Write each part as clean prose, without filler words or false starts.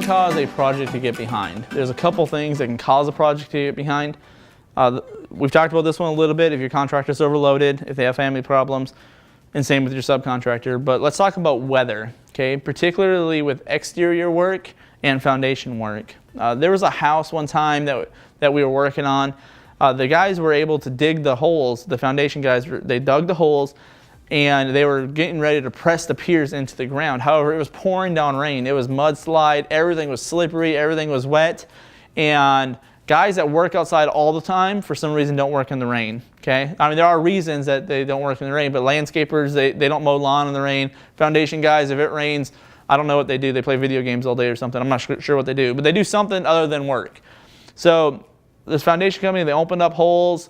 cause a project to get behind? There's a couple things that can cause a project to get behind. We've talked about this one a little bit, if your contractor's overloaded, if they have family problems, and same with your subcontractor. But let's talk about weather, okay? Particularly with exterior work and foundation work. There was a house one time that we were working on. The guys were able to dig the holes, the foundation guys, they dug the holes, and they were getting ready to press the piers into the ground. However, it was pouring down rain. It was mudslide, everything was slippery, everything was wet, and guys that work outside all the time, for some reason, don't work in the rain, okay? I mean, there are reasons that they don't work in the rain, but landscapers, they don't mow lawn in the rain. Foundation guys, if it rains, I don't know what they do. They play video games all day or something. I'm not sure what they do, but they do something other than work. So this foundation company, they opened up holes.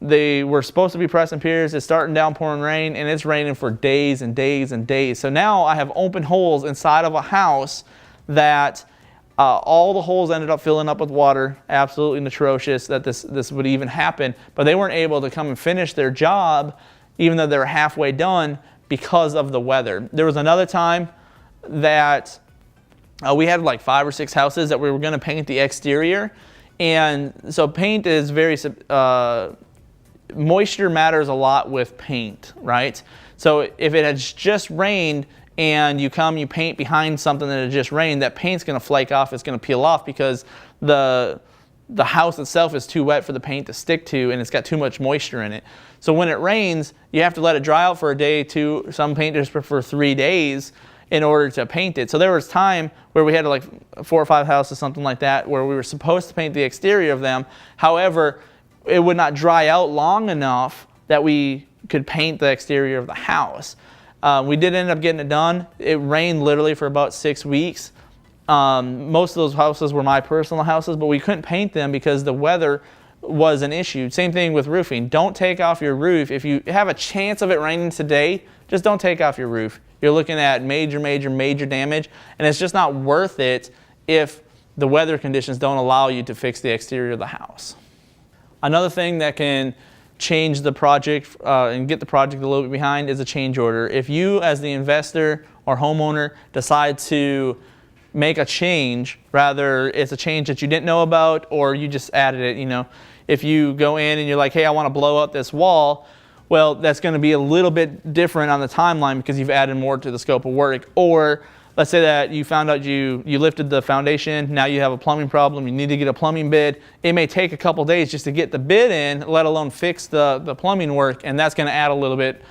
They were supposed to be pressing piers. It's starting downpouring rain, and it's raining for days and days and days. So now I have open holes inside of a house that all the holes ended up filling up with water. Absolutely atrocious that this would even happen. But they weren't able to come and finish their job, even though they were halfway done, because of the weather. There was another time that we had like 5 or 6 houses that we were going to paint the exterior. And so paint is very, moisture matters a lot with paint, right? So if it has just rained and you paint behind something that had just rained, that paint's going to flake off, it's going to peel off because the house itself is too wet for the paint to stick to, and it's got too much moisture in it. So when it rains, you have to let it dry out for a day, 2, some painters prefer 3 days in order to paint it. So there was time where we had like 4 or 5 houses, something like that, where we were supposed to paint the exterior of them. However, it would not dry out long enough that we could paint the exterior of the house. We did end up getting it done. It rained literally for about 6 weeks. Most of those houses were my personal houses, but we couldn't paint them because the weather was an issue. Same thing with roofing. Don't take off your roof. If you have a chance of it raining today, just don't take off your roof. You're looking at major damage, and it's just not worth it if the weather conditions don't allow you to fix the exterior of the house. Another thing that can change the project and get the project a little bit behind is a change order. If you, as the investor or homeowner, decide to make a change, rather it's a change that you didn't know about or you just added it, you know. If you go in and you're like, hey, I want to blow up this wall, well, that's going to be a little bit different on the timeline because you've added more to the scope of work. Or let's say that you found out you lifted the foundation, now you have a plumbing problem, you need to get a plumbing bid. It may take a couple days just to get the bid in, let alone fix the plumbing work, and that's going to add a little bit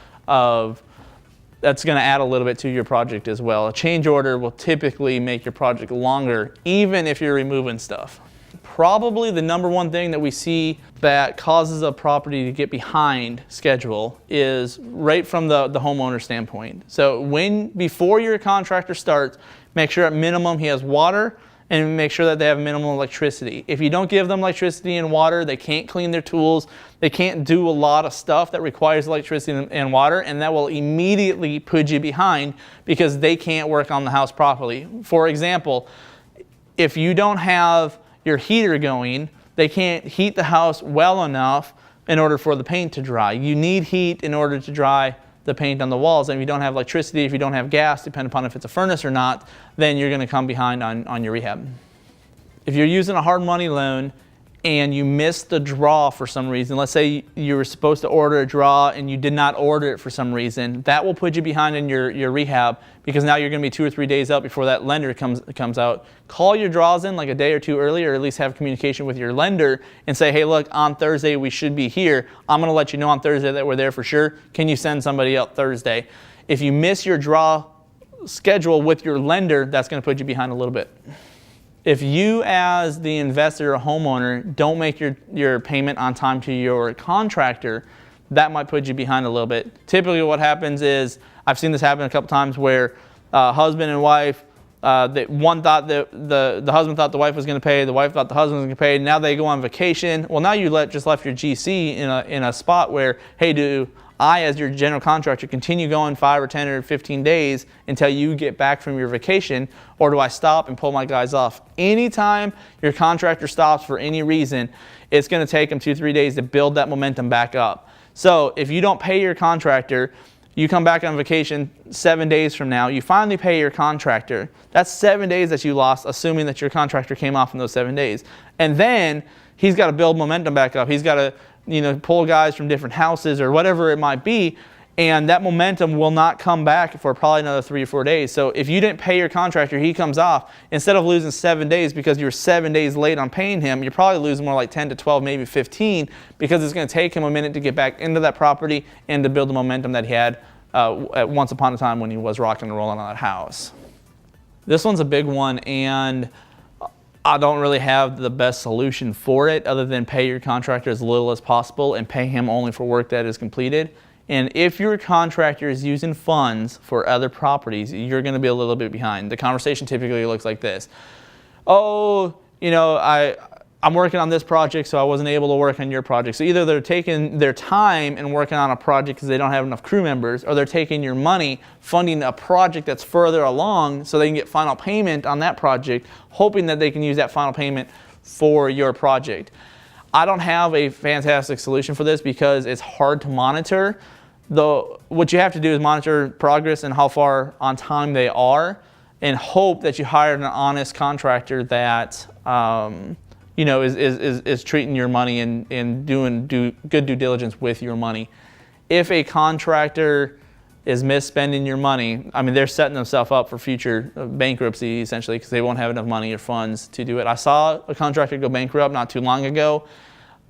to your project as well. A change order will typically make your project longer, even if you're removing stuff. Probably the number one thing that we see that causes a property to get behind schedule is right from the homeowner standpoint. So before your contractor starts, make sure at minimum he has water and make sure that they have minimum electricity. If you don't give them electricity and water, they can't clean their tools, they can't do a lot of stuff that requires electricity and water, and that will immediately put you behind because they can't work on the house properly. For example, if you don't have your heater going, they can't heat the house well enough in order for the paint to dry. You need heat in order to dry the paint on the walls, and if you don't have electricity, if you don't have gas, depending upon if it's a furnace or not, then you're going to come behind on your rehab. If you're using a hard money loan and you missed the draw for some reason, let's say you were supposed to order a draw and you did not order it for some reason, that will put you behind in your rehab because now you're going to be 2 or 3 days out before that lender comes out. Call your draws in like a day or 2 early, or at least have communication with your lender and say, hey, look, on Thursday we should be here. I'm going to let you know on Thursday that we're there for sure. Can you send somebody out Thursday? If you miss your draw schedule with your lender, that's going to put you behind a little bit. If you as the investor or homeowner don't make your payment on time to your contractor, that might put you behind a little bit. Typically what happens is, I've seen this happen a couple times where husband and wife, one thought that the husband thought the wife was going to pay, the wife thought the husband was going to pay, now they go on vacation. Well, now you just left your GC in a spot where, hey, do I, as your general contractor, continue going 5 or 10 or 15 days until you get back from your vacation, or do I stop and pull my guys off? Anytime your contractor stops for any reason, it's going to take them 2 or 3 days to build that momentum back up. So if you don't pay your contractor, You come back on vacation 7 days from now, you finally pay your contractor. That's 7 days that you lost, assuming that your contractor came off in those 7 days. And then he's got to build momentum back up. He's got to, pull guys from different houses or whatever it might be. And that momentum will not come back for probably another 3 or 4 days. So if you didn't pay your contractor, he comes off, instead of losing 7 days because you were 7 days late on paying him, you're probably losing more like 10 to 12, maybe 15, because it's going to take him a minute to get back into that property and to build the momentum that he had at once upon a time when he was rocking and rolling on that house. This one's a big one, and I don't really have the best solution for it other than pay your contractor as little as possible and pay him only for work that is completed. And if your contractor is using funds for other properties, you're going to be a little bit behind. The conversation typically looks like this. Oh, I'm working on this project, so I wasn't able to work on your project. So either they're taking their time and working on a project because they don't have enough crew members, or they're taking your money, funding a project that's further along so they can get final payment on that project, hoping that they can use that final payment for your project. I don't have a fantastic solution for this because it's hard to monitor. What you have to do is monitor progress and how far on time they are, and hope that you hired an honest contractor that is treating your money and doing good due diligence with your money. If a contractor is misspending your money, they're setting themselves up for future bankruptcy essentially, because they won't have enough money or funds to do it. I saw a contractor go bankrupt not too long ago.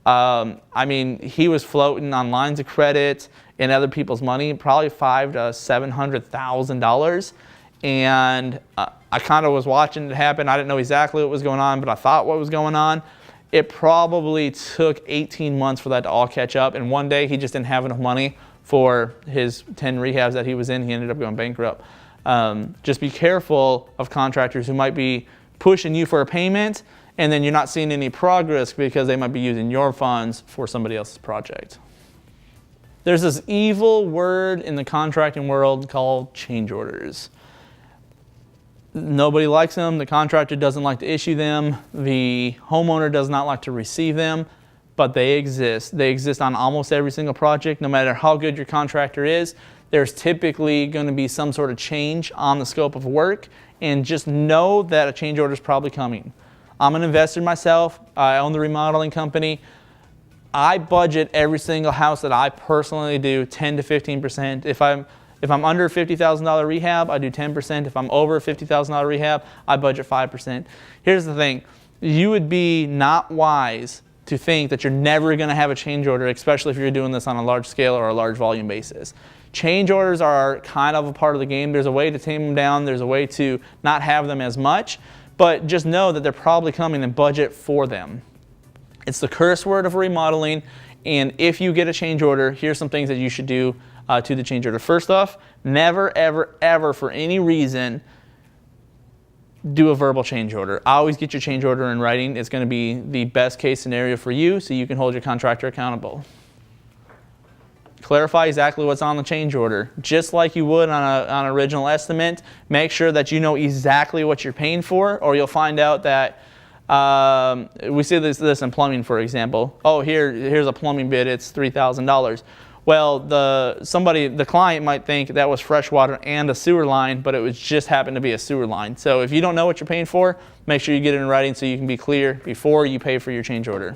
He was floating on lines of credit and other people's money, probably $500,000 to $700,000. And I kind of was watching it happen. I didn't know exactly what was going on, but I thought what was going on. It probably took 18 months for that to all catch up. And one day he just didn't have enough money for his 10 rehabs that he was in. He ended up going bankrupt. Just be careful of contractors who might be pushing you for a payment, and then you're not seeing any progress because they might be using your funds for somebody else's project. There's this evil word in the contracting world called change orders. Nobody likes them. The contractor doesn't like to issue them. The homeowner does not like to receive them, but they exist. They exist on almost every single project. No matter how good your contractor is, there's typically going to be some sort of change on the scope of work, and just know that a change order is probably coming. I'm an investor myself. I own the remodeling company. I budget every single house that I personally do 10 to 15%. If I'm under $50,000 rehab, I do 10%. If I'm over $50,000 rehab, I budget 5%. Here's the thing. You would be not wise to think that you're never going to have a change order, especially if you're doing this on a large scale or a large volume basis. Change orders are kind of a part of the game. There's a way to tame them down. There's a way to not have them as much, but just know that they're probably coming, and budget for them. It's the curse word of remodeling, and if you get a change order, here's some things that you should do to the change order. First off, never, ever, ever for any reason do a verbal change order. Always get your change order in writing. It's going to be the best case scenario for you, so you can hold your contractor accountable. Clarify exactly what's on the change order. Just like you would on an original estimate, make sure that you know exactly what you're paying for, or you'll find out that we see this in plumbing, for example. Oh, here's a plumbing bid, it's $3,000. Well, the client might think that was fresh water and a sewer line, but it was just happened to be a sewer line. So if you don't know what you're paying for, make sure you get it in writing so you can be clear before you pay for your change order.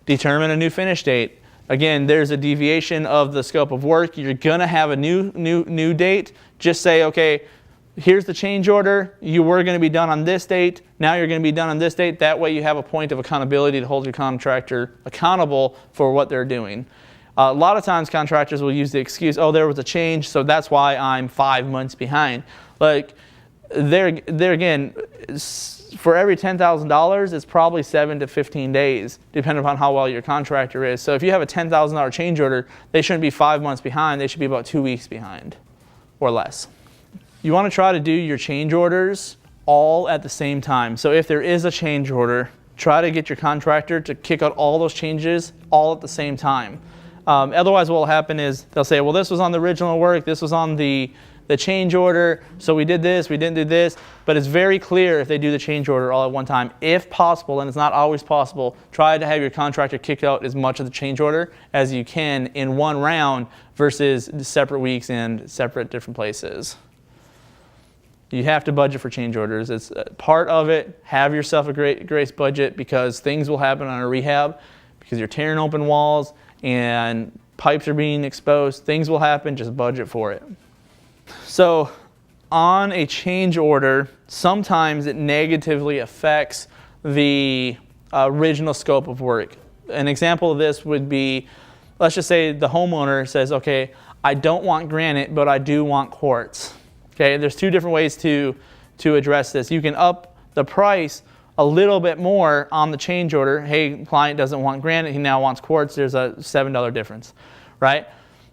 Determine a new finish date. Again, there's a deviation of the scope of work. You're gonna have a new date. Just say, okay, here's the change order. You were going to be done on this date. Now you're going to be done on this date. That way you have a point of accountability to hold your contractor accountable for what they're doing. A lot of times contractors will use the excuse, oh, there was a change, so that's why I'm 5 months behind. Like, there again, for every $10,000, it's probably 7 to 15 days, depending upon how well your contractor is. So if you have a $10,000 change order, they shouldn't be 5 months behind. They should be about 2 weeks behind or less. You want to try to do your change orders all at the same time. So if there is a change order, try to get your contractor to kick out all those changes all at the same time. Otherwise what will happen is they'll say, well, this was on the original work, this was on the the change order, so we did this, we didn't do this, but it's very clear if they do the change order all at one time. If possible, and it's not always possible, try to have your contractor kick out as much of the change order as you can in one round versus separate weeks and separate different places. You have to budget for change orders. It's part of it. Have yourself a grace budget, because things will happen on a rehab because you're tearing open walls and pipes are being exposed. Things will happen. Just budget for it. So on a change order, sometimes it negatively affects the original scope of work. An example of this would be, let's just say the homeowner says, okay, I don't want granite, but I do want quartz. Okay, there's two different ways to address this. You can up the price a little bit more on the change order. Hey, client doesn't want granite, he now wants quartz. There's a $7 difference, right?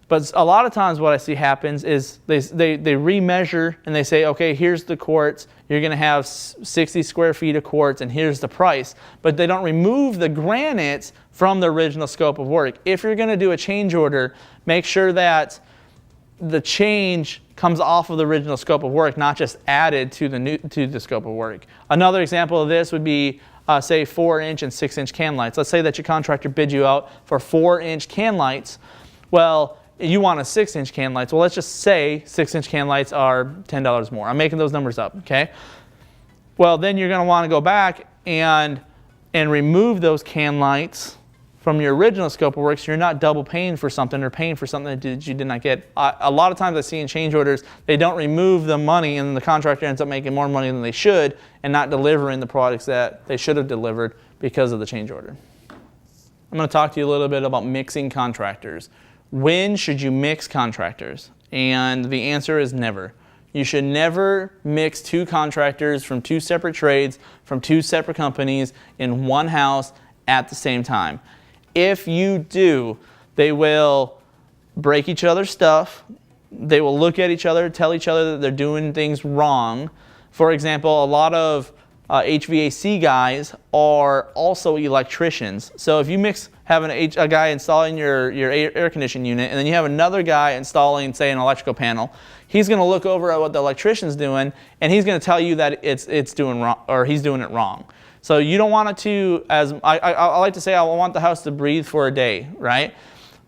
But a lot of times what I see happens is they remeasure and they say, okay, here's the quartz. You're going to have 60 square feet of quartz, and here's the price. But they don't remove the granite from the original scope of work. If you're going to do a change order, make sure that the change comes off of the original scope of work, not just added to the scope of work. Another example of this would be, say, 4-inch and 6-inch can lights. Let's say that your contractor bid you out for 4-inch can lights. Well, you want a 6-inch can lights. Well, let's just say 6-inch can lights are $10 more. I'm making those numbers up, okay? Well, then you're going to want to go back and remove those can lights from your original scope of work, so you're not double paying for something or paying for something that you did not get. A lot of times I see in change orders, they don't remove the money and the contractor ends up making more money than they should and not delivering the products that they should have delivered because of the change order. I'm going to talk to you a little bit about mixing contractors. When should you mix contractors? And the answer is never. You should never mix two contractors from two separate trades, from two separate companies in one house at the same time. If you do, they will break each other's stuff. They will look at each other, tell each other that they're doing things wrong. For example, a lot of HVAC guys are also electricians. So if you mix having a guy installing your air conditioning unit, and then you have another guy installing, say, an electrical panel, he's going to look over at what the electrician's doing, and he's going to tell you that it's doing wrong, or he's doing it wrong. So you don't want it to, as I like to say, I want the house to breathe for a day, right?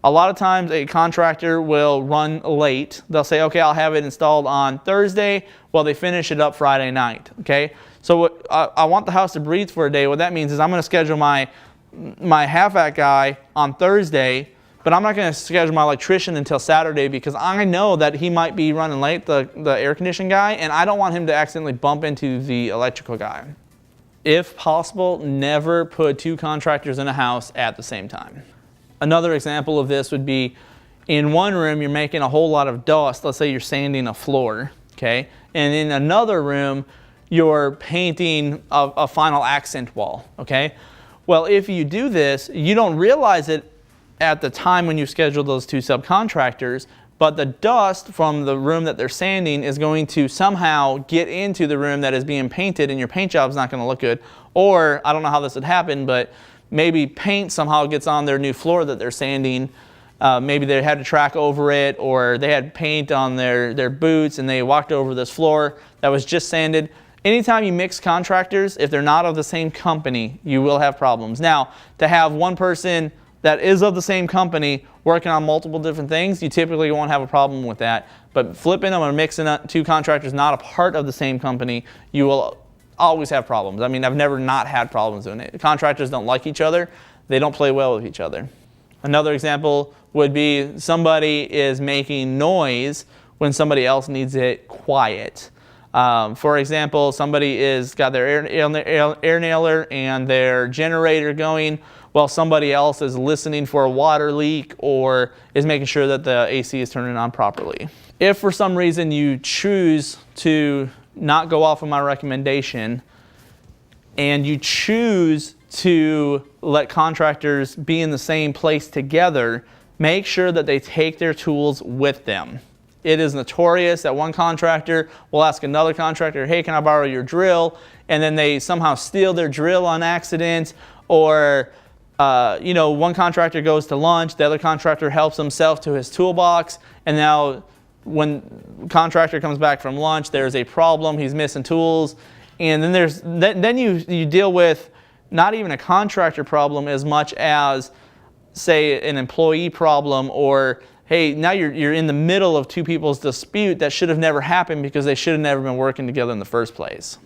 A lot of times a contractor will run late. They'll say, okay, I'll have it installed on Thursday. Well, they finish it up Friday night, okay? So I want the house to breathe for a day. What that means is I'm going to schedule my HVAC guy on Thursday, but I'm not going to schedule my electrician until Saturday because I know that he might be running late, the air conditioning guy, and I don't want him to accidentally bump into the electrical guy. If possible, never put two contractors in a house at the same time. Another example of this would be in one room you're making a whole lot of dust. Let's say you're sanding a floor, okay? And in another room you're painting a final accent wall, okay? Well, if you do this, you don't realize it at the time when you schedule those two subcontractors, but the dust from the room that they're sanding is going to somehow get into the room that is being painted, and your paint job is not going to look good. Or, I don't know how this would happen, but maybe paint somehow gets on their new floor that they're sanding. Maybe they had to track over it, or they had paint on their boots and they walked over this floor that was just sanded. Anytime you mix contractors, if they're not of the same company, you will have problems. Now, to have one person that is of the same company working on multiple different things, you typically won't have a problem with that. But flipping them or mixing up two contractors not a part of the same company, you will always have problems. I mean, I've never not had problems doing it. Contractors don't like each other. They don't play well with each other. Another example would be somebody is making noise when somebody else needs it quiet. For example, somebody is got their air nailer and their generator going while somebody else is listening for a water leak or is making sure that the AC is turning on properly. If for some reason you choose to not go off of my recommendation and you choose to let contractors be in the same place together, make sure that they take their tools with them. It is notorious that one contractor will ask another contractor, hey, can I borrow your drill? And then they somehow steal their drill on accident, or one contractor goes to lunch, the other contractor helps himself to his toolbox, and now when contractor comes back from lunch, there's a problem, he's missing tools, and then you deal with not even a contractor problem as much as, say, an employee problem, or hey, now you're in the middle of two people's dispute that should have never happened because they should have never been working together in the first place.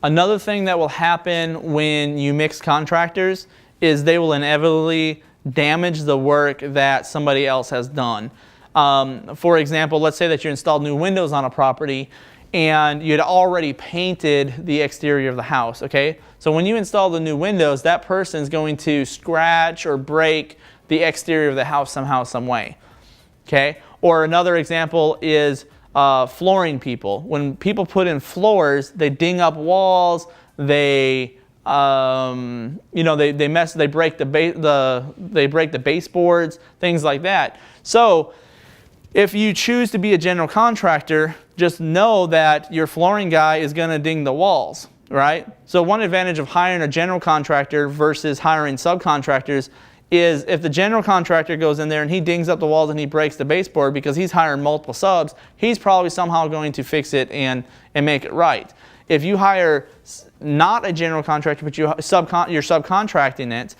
Another thing that will happen when you mix contractors is they will inevitably damage the work that somebody else has done. For example, let's say that you installed new windows on a property and you had already painted the exterior of the house, okay? So when you install the new windows, that person is going to scratch or break the exterior of the house somehow, some way, okay? Or another example is flooring people. When people put in floors, they ding up walls, they they break the baseboards, things like that. So if you choose to be a general contractor, just know that your flooring guy is going to ding the walls, right? So one advantage of hiring a general contractor versus hiring subcontractors is if the general contractor goes in there and he dings up the walls and he breaks the baseboard because he's hiring multiple subs, he's probably somehow going to fix it and make it right. If you hire not a general contractor, but you're subcontracting it,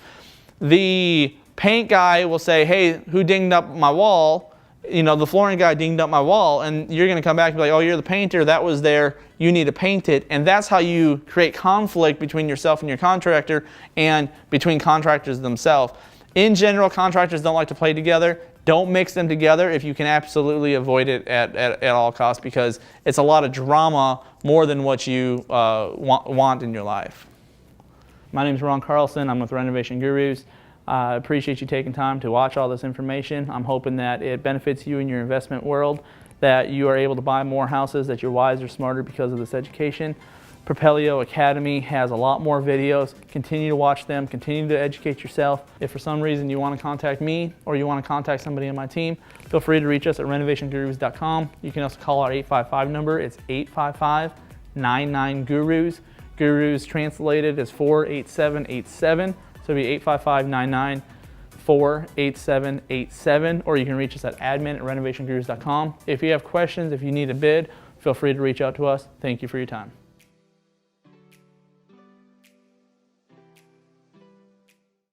the paint guy will say, hey, who dinged up my wall? You know, the flooring guy dinged up my wall, and you're going to come back and be like, oh, you're the painter, that was there, you need to paint it. And that's how you create conflict between yourself and your contractor and between contractors themselves. In general, contractors don't like to play together. Don't mix them together if you can absolutely avoid it at all costs, because it's a lot of drama more than what you want in your life. My name is Ron Carlson. I'm with Renovation Gurus. I appreciate you taking time to watch all this information. I'm hoping that it benefits you in your investment world, that you are able to buy more houses, that you're wiser, smarter because of this education. Propelio Academy has a lot more videos. Continue to watch them, continue to educate yourself. If for some reason you want to contact me or you want to contact somebody on my team, feel free to reach us at renovationgurus.com. You can also call our 855 number. It's 855-99-GURUS. Gurus translated is 48787. So it'll be 855-99-48787, or you can reach us at admin@renovationgurus.com. If you have questions, if you need a bid, feel free to reach out to us. Thank you for your time.